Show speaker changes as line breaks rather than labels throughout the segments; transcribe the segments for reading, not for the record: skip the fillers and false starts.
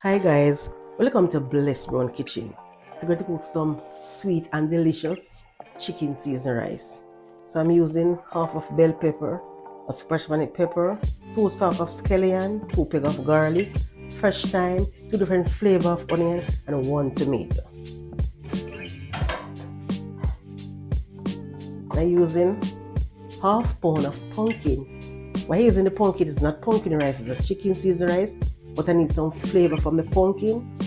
Hi guys, welcome to Bless Brown Kitchen. So we're going to cook some sweet and delicious chicken seasoned rice. So I'm using half of bell pepper, a scratch bonnet pepper, 2 stalks of scallion, 2 peg of garlic, fresh thyme, 2 different flavor of onion, and 1 tomato. I'm using half pound of pumpkin. Why I'm using the pumpkin is not pumpkin rice, it's a chicken seasoned rice, but I need some flavor from the pumpkin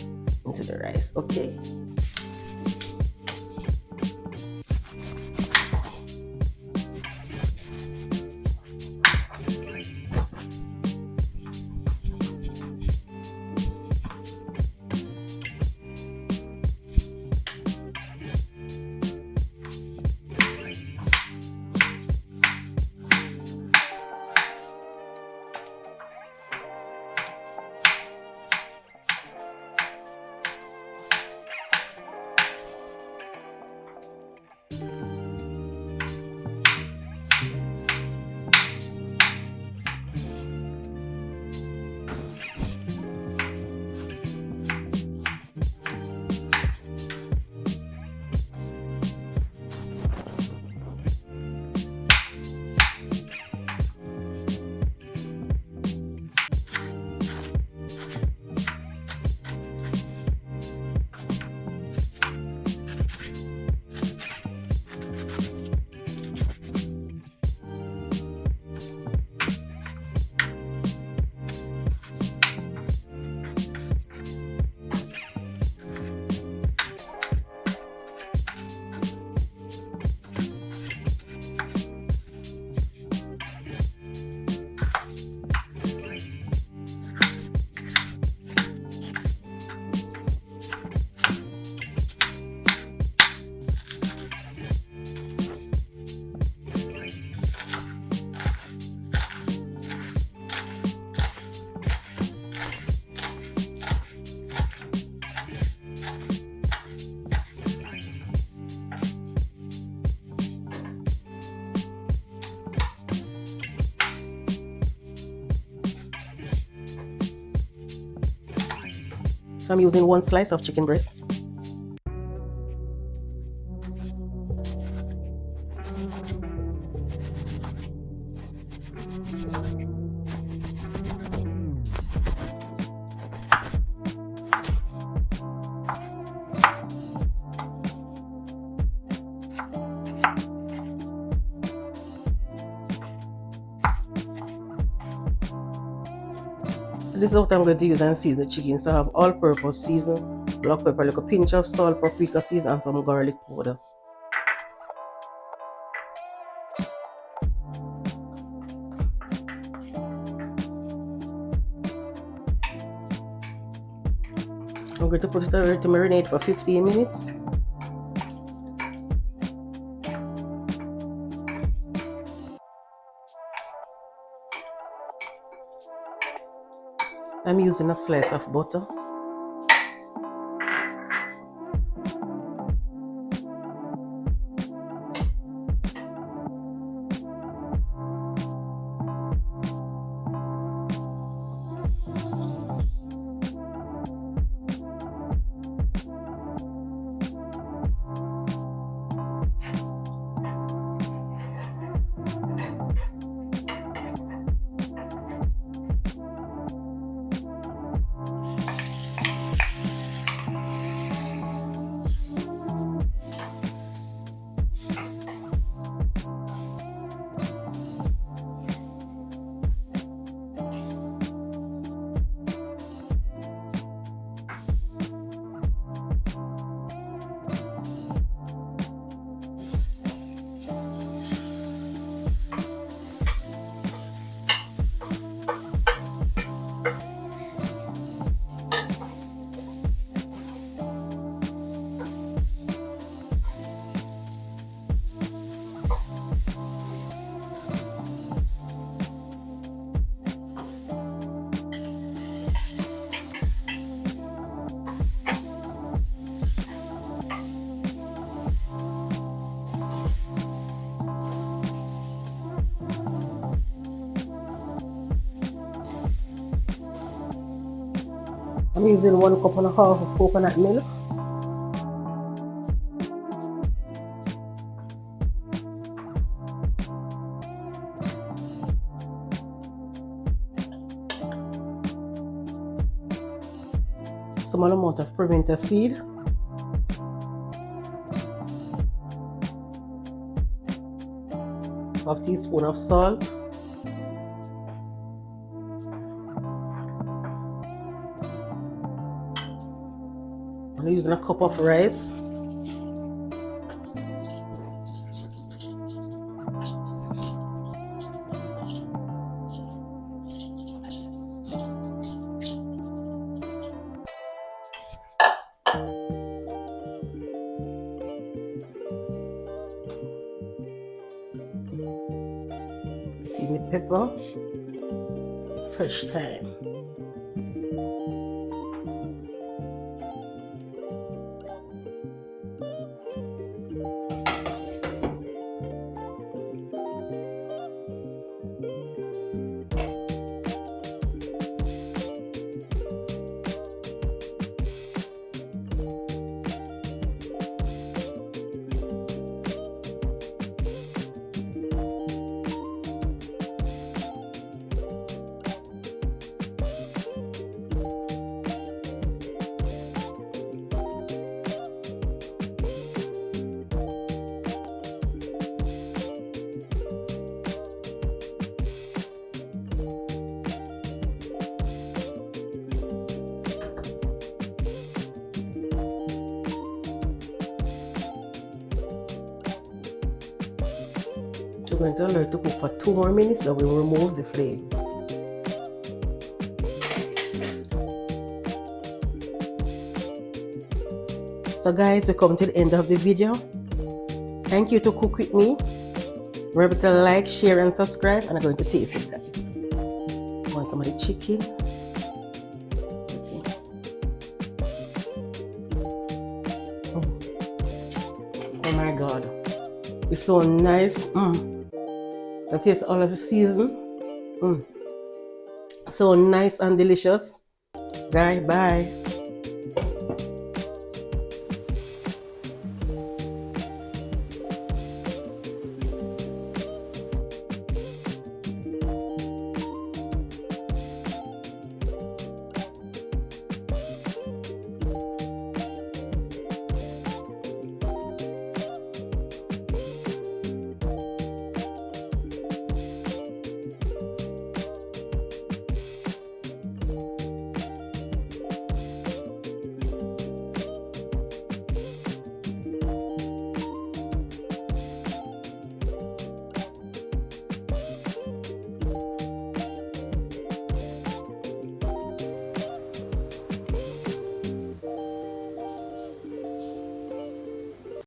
into the rice. Okay. So I'm using 1 slice of chicken breast. This is what I'm going to use and season the chicken. So I have all-purpose season, black pepper, like a pinch of salt, paprika season, and some garlic powder. I'm going to put it away to marinate for 15 minutes. I'm using a slice of butter. I'm using 1.5 cups of coconut milk. Small amount of pimento seed. Half teaspoon of salt. I'm using a cup of rice. In the pepper, fresh thyme. We're going to allow it to cook for 2 more minutes, then we'll remove the flame. So guys, we come to the end of the video. Thank you to cook with me. Remember to like, share and subscribe, and I'm going to taste it, guys. Want some of the chicken? Oh my god, it's so nice. I taste all of the season. So nice and delicious. Guys, bye.